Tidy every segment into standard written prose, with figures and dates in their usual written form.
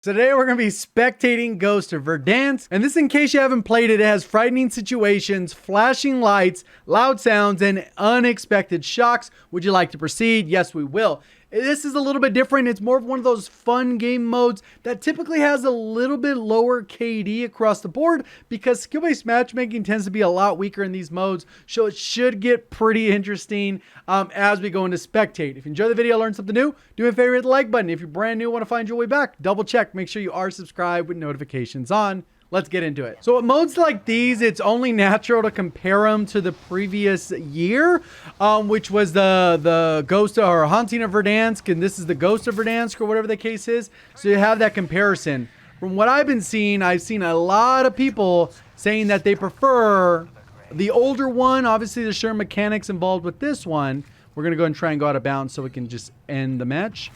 So today we're going to be spectating Ghost of Verdansk, and this, in case you haven't played it, it has frightening situations, flashing lights, loud sounds, and unexpected shocks. Would you like to proceed? Yes, we will. This is a little bit different. It's more of one of those fun game modes that typically has a little bit lower KD across the board because skill-based matchmaking tends to be a lot weaker in these modes, so it should get pretty interesting as we go into spectate. If you enjoy the video, learn something new, do me a favor, hit the like button. If you're brand new, want to find your way back, double check, make sure you are subscribed with notifications on. Let's get into it. So with modes like these, it's only natural to compare them to the previous year, which was the Ghost or Haunting of Verdansk, and this is the Ghost of Verdansk or whatever the case is. So you have that comparison. From what I've been seeing, I've seen a lot of people saying that they prefer the older one. Obviously, there's certain mechanics involved with this one. We're gonna go and try and go out of bounds so we can just end the match.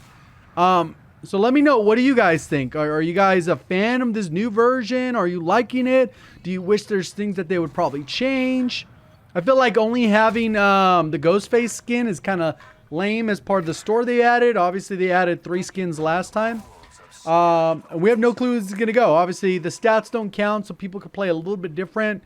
So let me know, what do you guys think? Are you guys a fan of this new version? Are you liking it? Do you wish there's things that they would probably change? I feel like only having the Ghostface skin is kind of lame as part of the store they added. Obviously, they added 3 skins last time. We have no clue who's going to go. Obviously, the stats don't count, so people could play a little bit different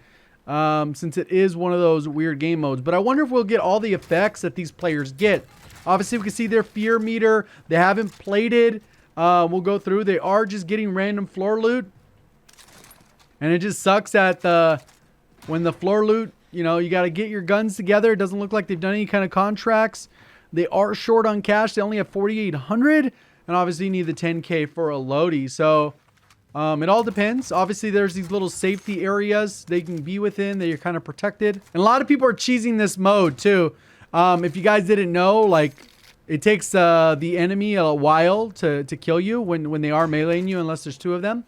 since it is one of those weird game modes. But I wonder if we'll get all the effects that these players get. Obviously, we can see their fear meter. They haven't plated. We'll go through. They are just getting random floor loot. And it just sucks that when the floor loot, you know, you got to get your guns together. It doesn't look like they've done any kind of contracts. They are short on cash. They only have 4,800. And obviously, you need the 10K for a loadie. So, it all depends. Obviously, there's these little safety areas they can be within that you're kind of protected. And a lot of people are cheesing this mode, too. If you guys didn't know, like, it takes the enemy a while to kill you when they are meleeing you, unless there's 2 of them.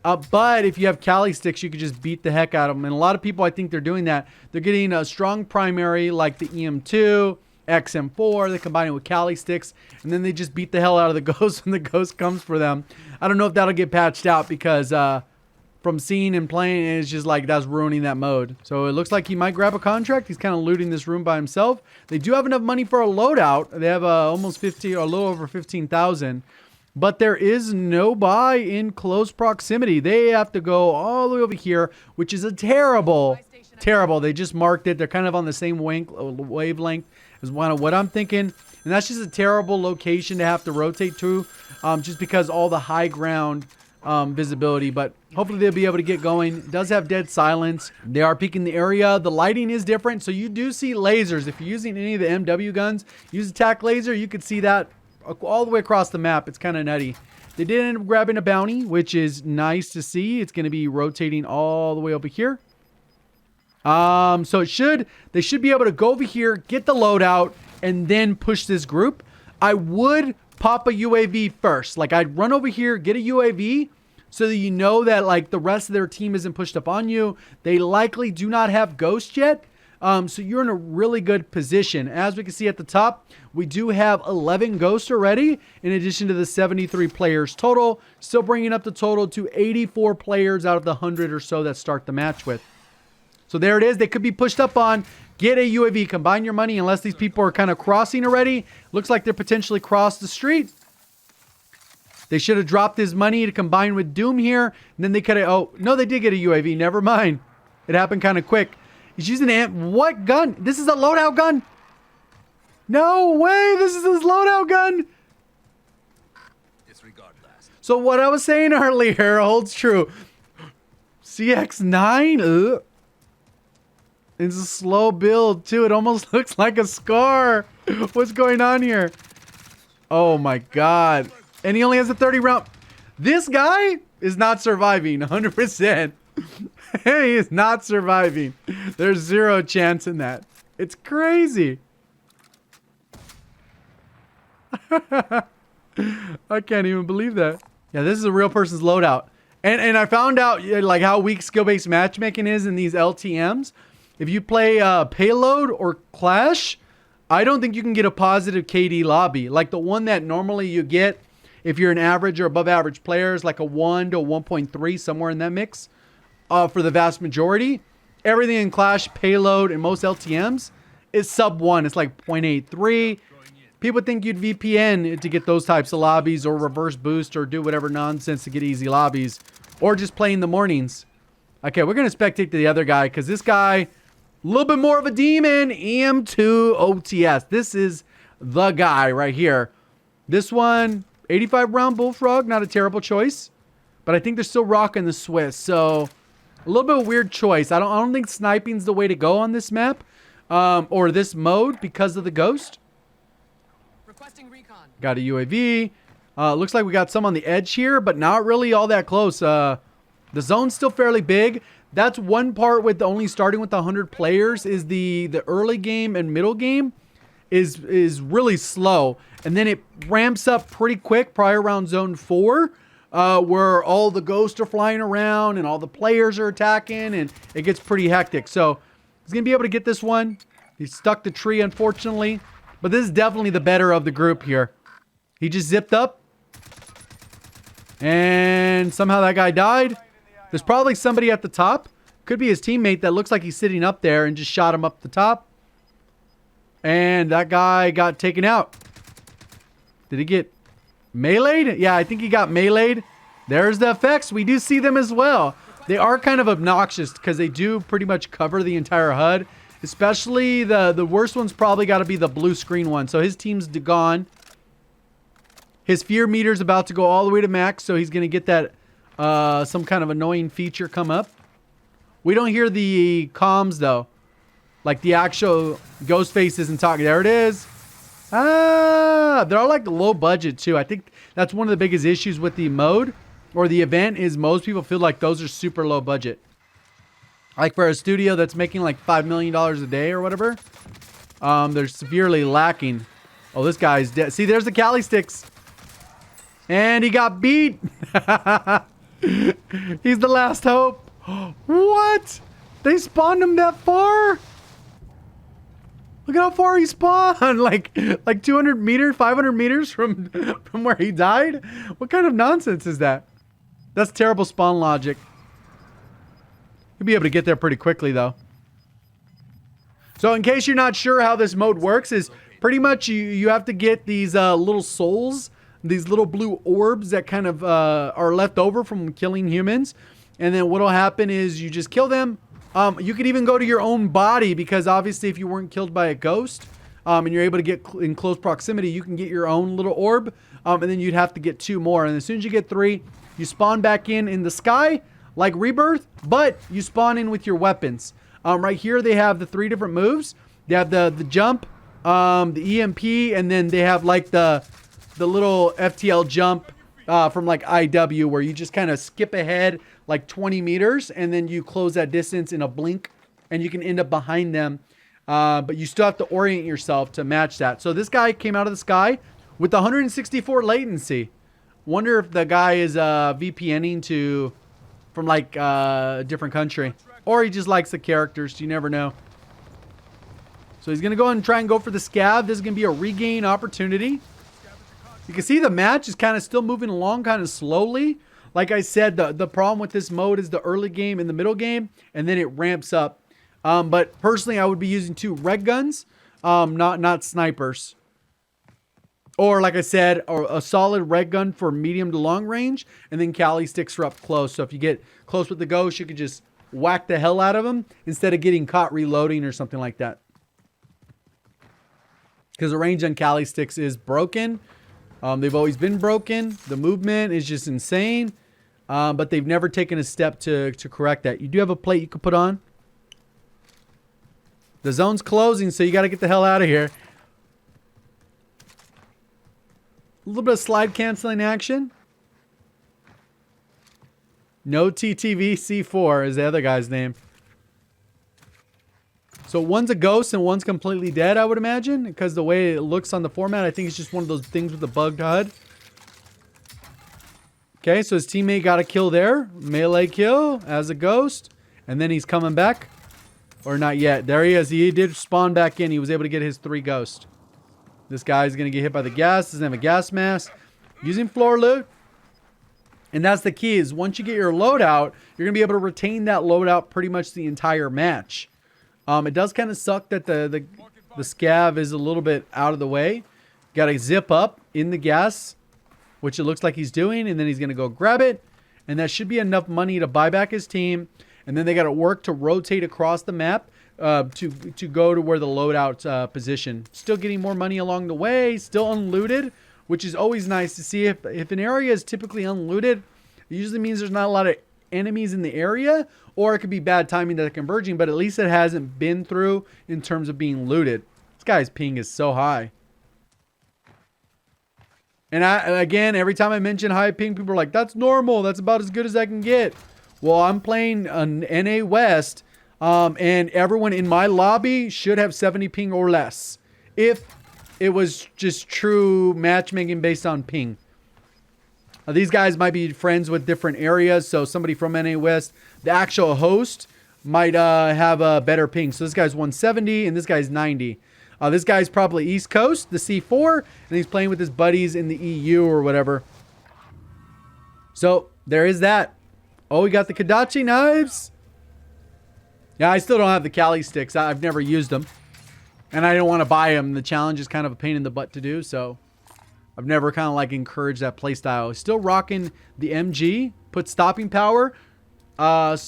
But if you have Cali sticks, you could just beat the heck out of them. And a lot of people, I think they're doing that. They're getting a strong primary like the EM2, XM4. They combine it with Cali sticks. And then they just beat the hell out of the ghost when the ghost comes for them. I don't know if that'll get patched out because from seeing and playing, it's just like that's ruining that mode. So it looks like he might grab a contract. He's kind of looting this room by himself. They do have enough money for a loadout. They have almost 50 or a little over 15,000. But there is no buy in close proximity. They have to go all the way over here, which is a terrible. They just marked it. They're kind of on the same wavelength as what I'm thinking. And that's just a terrible location to have to rotate to just because all the high ground visibility, but hopefully they'll be able to get going. It does have dead silence. They are peeking the area. The lighting is different, so you do see lasers. If you're using any of the MW guns, use attack laser, you could see that all the way across the map. It's kind of nutty. They did end up grabbing a bounty, which is nice to see. It's going to be rotating all the way over here. So they should be able to go over here, get the loadout, and then push this group. I would pop a UAV first. Like, I'd run over here, get a UAV, so that you know that, like, the rest of their team isn't pushed up on you. They likely do not have ghosts yet. So you're in a really good position. As we can see at the top, we do have 11 ghosts already, in addition to the 73 players total. Still bringing up the total to 84 players out of the 100 or so that start the match with. So there it is. They could be pushed up on. Get a UAV. Combine your money unless these people are kind of crossing already. Looks like they're potentially crossed the street. They should have dropped his money to combine with Doom here. And then they could have... Oh, no, they did get a UAV. Never mind. It happened kind of quick. He's using an... What gun? This is a loadout gun? No way. This is his loadout gun. Disregard last. So what I was saying earlier holds true. CX9? Ugh. It's a slow build, too. It almost looks like a scar. What's going on here? Oh, my God. And he only has a 30 round. This guy is not surviving 100%. He is not surviving. There's 0 chance in that. It's crazy. I can't even believe that. Yeah, this is a real person's loadout. And I found out like how weak skill-based matchmaking is in these LTMs. If you play Payload or Clash, I don't think you can get a positive KD lobby. Like the one that normally you get if you're an average or above average player is like a 1 to a 1.3, somewhere in that mix. For the vast majority, everything in Clash, Payload, and most LTMs is sub 1. It's like 0.83. people think you'd VPN to get those types of lobbies, or reverse boost, or do whatever nonsense to get easy lobbies, or just play in the mornings. Okay, we're going to spectate to the other guy, because this guy, a little bit more of a demon. EM2 OTS. This is the guy right here. This one, 85 round Bullfrog, not a terrible choice, but I think they're still rocking the Swiss, so a little bit of a weird choice. I don't think sniping's the way to go on this map, or this mode, because of the ghost. Requesting recon. Got a UAV. Looks like we got some on the edge here, but not really all that close. The zone's still fairly big. That's one part with only starting with 100 players, is the early game and middle game is really slow, and then it ramps up pretty quick probably around zone 4, where all the ghosts are flying around and all the players are attacking, and it gets pretty hectic. So he's gonna be able to get this one. He stuck the tree, unfortunately, but this is definitely the better of the group here. He just zipped up, and somehow that guy died. There's probably somebody at the top. Could be his teammate that looks like he's sitting up there and just shot him up the top. And that guy got taken out. Did he get meleeed? Yeah, I think he got meleeed. There's the effects. We do see them as well. They are kind of obnoxious because they do pretty much cover the entire HUD. Especially the worst one's probably got to be the blue screen one. So his team's gone. His fear meter's about to go all the way to max. So he's going to get that some kind of annoying feature come up. We don't hear the comms though. Like the actual ghost face isn't talking. There it is. They're all like low budget too. I think that's one of the biggest issues with the mode or the event, is most people feel like those are super low budget. Like for a studio that's making like $5 million a day or whatever, they're severely lacking. Oh, this guy's dead. See, there's the Cali sticks. And he got beat. He's the last hope. What? They spawned him that far? Look at how far he spawned. Like 200 meters, 500 meters from where he died? What kind of nonsense is that? That's terrible spawn logic. You'll be able to get there pretty quickly though. So in case you're not sure how this mode works, is pretty much you have to get these little souls, these little blue orbs that kind of are left over from killing humans. And then what'll happen is you just kill them. You could even go to your own body, because obviously if you weren't killed by a ghost and you're able to get in close proximity, you can get your own little orb. And then you'd have to get 2 more. And as soon as you get 3, you spawn back in the sky like Rebirth, but you spawn in with your weapons. Right here they have the 3 different moves. They have the jump, the EMP, and then they have like the little FTL jump from like IW, where you just kind of skip ahead like 20 meters and then you close that distance in a blink, and you can end up behind them. But you still have to orient yourself to match that. So this guy came out of the sky with 164 latency. Wonder if the guy is VPNing from like a different country, or he just likes the characters. You never know. So he's going to go and try and go for the scav. This is going to be a regain opportunity. You can see the match is kind of still moving along kind of slowly. Like I said, the problem with this mode is the early game and the middle game, and then it ramps up. But personally, I would be using 2 red guns, not snipers. Or like I said, a solid red gun for medium to long range, and then Cali sticks are up close. So if you get close with the ghost, you could just whack the hell out of them instead of getting caught reloading or something like that. Because the range on Cali sticks is broken. They've always been broken. The movement is just insane. But they've never taken a step to correct that. You do have a plate you could put on. The zone's closing, so you got to get the hell out of here. A little bit of slide canceling action. No TTV C4 is the other guy's name. So one's a ghost and one's completely dead, I would imagine, because the way it looks on the format, I think it's just one of those things with the bugged HUD. Okay, so his teammate got a kill there. Melee kill as a ghost. And then he's coming back. Or not yet. There he is. He did spawn back in. He was able to get his 3 ghosts. This guy's going to get hit by the gas. Doesn't have a gas mask. Using floor loot. And that's the key, is once you get your loadout, you're going to be able to retain that loadout pretty much the entire match. It does kind of suck that the scav is a little bit out of the way. Got to zip up in the gas, which it looks like he's doing, and then he's going to go grab it. And that should be enough money to buy back his team. And then they got to work to rotate across the map to go to where the loadout position. Still getting more money along the way, still unlooted, which is always nice to see. If an area is typically unlooted, it usually means there's not a lot of enemies in the area, or it could be bad timing that they're converging, but at least it hasn't been through in terms of being looted. This guy's ping is so high. And again, every time I mention high ping, people are like, that's normal. That's about as good as I can get. Well, I'm playing an NA West, and everyone in my lobby should have 70 ping or less. If it was just true matchmaking based on ping. These guys might be friends with different areas. So somebody from NA West, the actual host, might have a better ping. So this guy's 170 and this guy's 90. This guy's probably East Coast, the C4, and he's playing with his buddies in the EU or whatever. So there is that. Oh, we got the Kadachi knives. Yeah, I still don't have the Cali sticks. I've never used them. And I don't want to buy them. The challenge is kind of a pain in the butt to do, so I've never kind of like encouraged that play style. Still rocking the MG. Put stopping power. Drop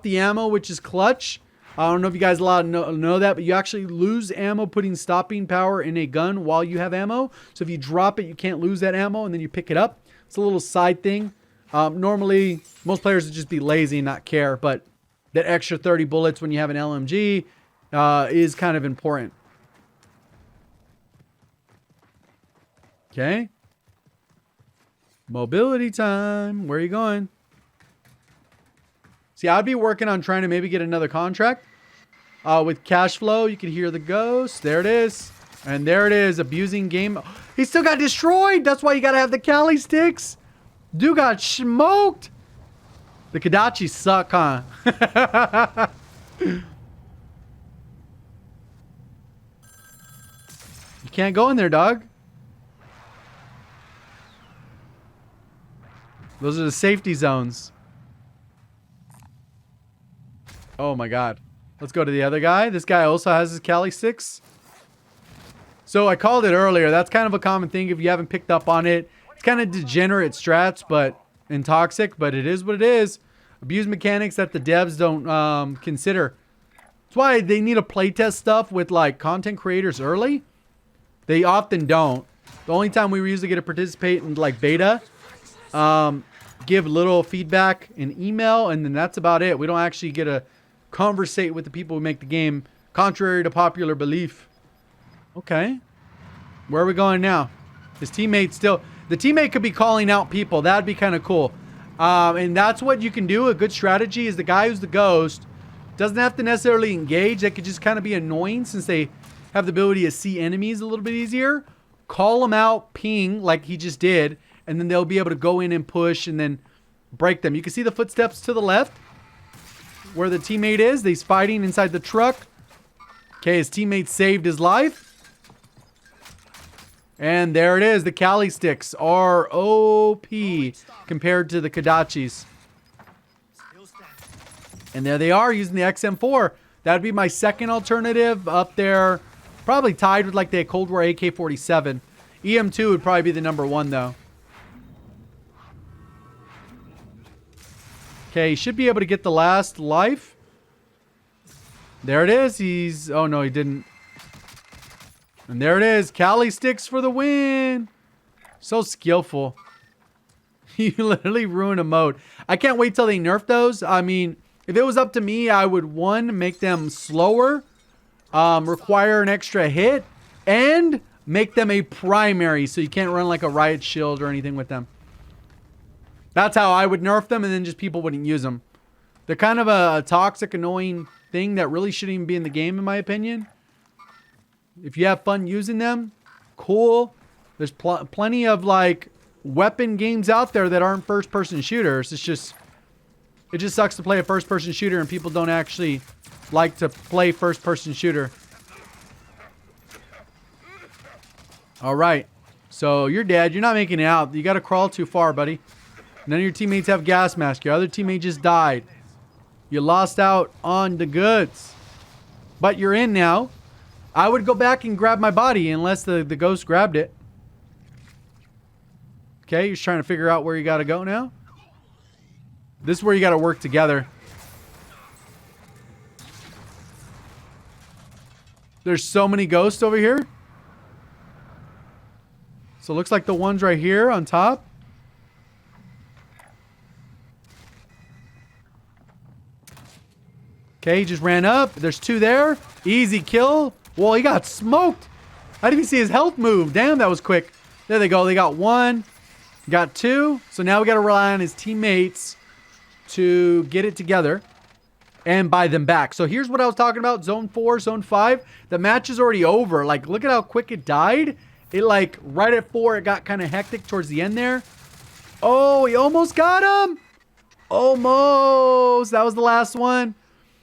the ammo, which is clutch. I don't know if you guys allowed to know that, but you actually lose ammo putting stopping power in a gun while you have ammo. So if you drop it, you can't lose that ammo, and then you pick it up. It's a little side thing. Normally, most players would just be lazy and not care, but that extra 30 bullets when you have an LMG is kind of important. Okay. Mobility time. Where are you going? See, I'd be working on trying to maybe get another contract. With cash flow, you can hear the ghost. There it is. And there it is. Abusing game. He still got destroyed. That's why you got to have the Cali sticks. Dude got smoked. The Kadachi suck, huh? You can't go in there, dog. Those are the safety zones. Oh my god. Let's go to the other guy. This guy also has his Cali sticks. So I called it earlier. That's kind of a common thing if you haven't picked up on it. It's kind of degenerate strats, and toxic, but it is what it is. Abuse mechanics that the devs don't consider. That's why they need to playtest stuff with like content creators early. They often don't. The only time we usually get to participate in like beta, give little feedback in email, and then that's about it. We don't actually get to conversate with the people who make the game, contrary to popular belief. Okay. Where are we going now? His teammate still... The teammate could be calling out people. That'd be kind of cool. And that's what you can do. A good strategy is the guy who's the ghost doesn't have to necessarily engage. That could just kind of be annoying since they have the ability to see enemies a little bit easier. Call them out, ping, like he just did, and then they'll be able to go in and push and then break them. You can see the footsteps to the left where the teammate is. He's fighting inside the truck. Okay, his teammate saved his life. And there it is. The Cali sticks are OP compared to the Kadachis. And there they are using the XM4. That would be my second alternative up there. Probably tied with like the Cold War AK-47. EM2 would probably be the number one though. Okay, he should be able to get the last life. There it is. He's... Oh no, he didn't. And there it is. Cali sticks for the win. So skillful. You literally ruin a mode. I can't wait till they nerf those. I mean, if it was up to me, I would, one, make them slower, require an extra hit, and make them a primary so you can't run like a riot shield or anything with them. That's how I would nerf them, and then just people wouldn't use them. They're kind of a toxic, annoying thing that really shouldn't even be in the game, in my opinion. If you have fun using them, cool. There's plenty of like weapon games out there that aren't first-person shooters. It just sucks to play a first-person shooter and people don't actually like to play first-person shooter. All right. So you're dead. You're not making it out. You got to crawl too far, buddy. None of your teammates have gas mask. Your other teammate just died. You lost out on the goods. But you're in now. I would go back and grab my body unless the ghost grabbed it. Okay, you're trying to figure out where you got to go now. This is where you got to work together. There's so many ghosts over here. So it looks like the one's right here on top. Okay, he just ran up. There's two there. Easy kill. Well, he got smoked. I didn't even see his health move. Damn, that was quick. There they go. They got one. Got two. So now we got to rely on his teammates to get it together and buy them back. So here's what I was talking about. Zone 4, Zone 5. The match is already over. Like, look at how quick it died. It, like, right at 4, it got kind of hectic towards the end there. Oh, he almost got him. Almost. That was the last one.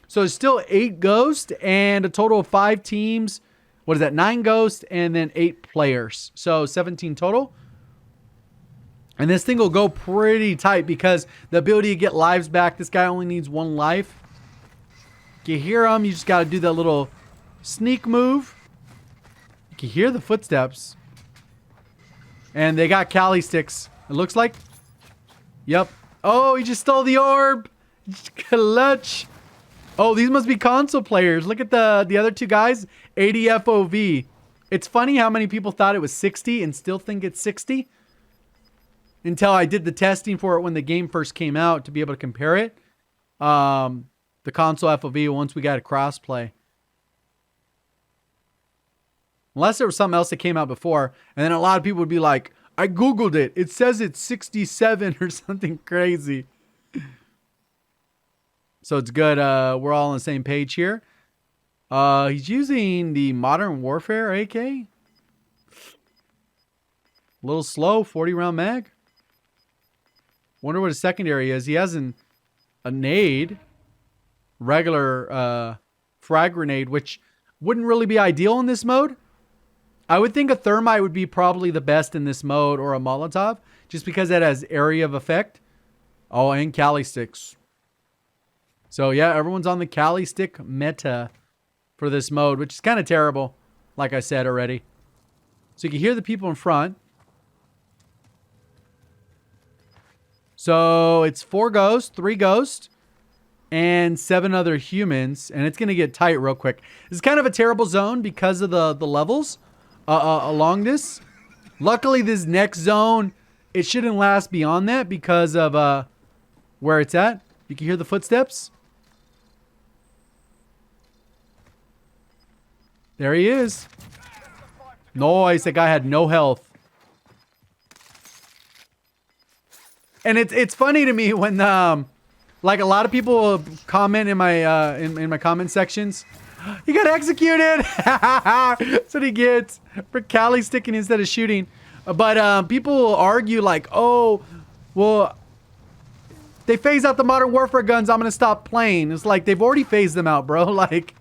So it's still 8 ghosts and a total of 5 teams. What is that? 9 ghosts and then 8 players. So 17 total. And this thing will go pretty tight because the ability to get lives back. This guy only needs 1 life. You hear him. You just got to do that little sneak move. You can hear the footsteps. And they got Cali sticks. It looks like. Yep. Oh, he just stole the orb. Clutch. Oh, these must be console players. Look at the other 2 guys. 80 FOV. It's funny how many people thought it was 60 and still think it's 60. Until I did the testing for it when the game first came out to be able to compare it. The console FOV once we got a crossplay. Unless there was something else that came out before. And then a lot of people would be like, I Googled it. It says it's 67 or something crazy. So it's good. We're all on the same page here. He's using the Modern Warfare AK. A little slow. 40 round mag. Wonder what his secondary is. He has a nade. Regular frag grenade, which wouldn't really be ideal in this mode. I would think a thermite would be probably the best in this mode, or a Molotov, just because it has area of effect. Oh, and Cali sticks. So yeah, everyone's on the Cali stick meta for this mode, which is kind of terrible, like I said already. So you can hear the people in front. So it's 4 ghosts, 3 ghosts, and 7 other humans, and it's going to get tight real quick. It's kind of a terrible zone because of the levels along this. Luckily, this next zone, it shouldn't last beyond that because of where it's at. You can hear the footsteps. There he is. Nice. That guy had no health. And it's funny to me when like a lot of people comment in my in my comment sections. He got executed. That's what he gets for Cali sticking instead of shooting. But people argue like, oh, well, they phase out the Modern Warfare guns. I'm gonna stop playing. It's like they've already phased them out, bro. Like,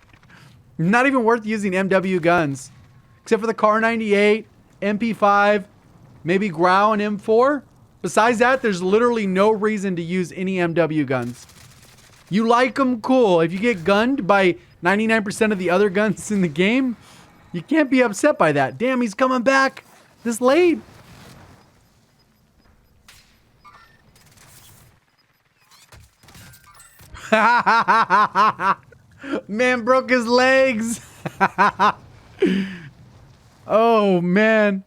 not even worth using MW guns, except for the Car 98, MP5, maybe Grau and M4. Besides that, there's literally no reason to use any MW guns. You like them, cool. If you get gunned by 99% of the other guns in the game, you can't be upset by that. Damn, he's coming back this late. Man broke his legs. Oh, man.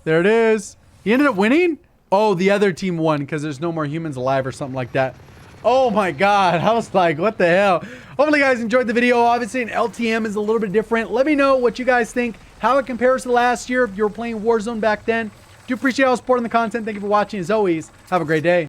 There it is. He ended up winning? Oh, the other team won because there's no more humans alive or something like that. Oh my god. I was like, what the hell? Hopefully you guys enjoyed the video. Obviously an LTM is a little bit different. Let me know what you guys think, how it compares to last year if you were playing Warzone back then. Do appreciate all the support on the content. Thank you for watching. As always, have a great day.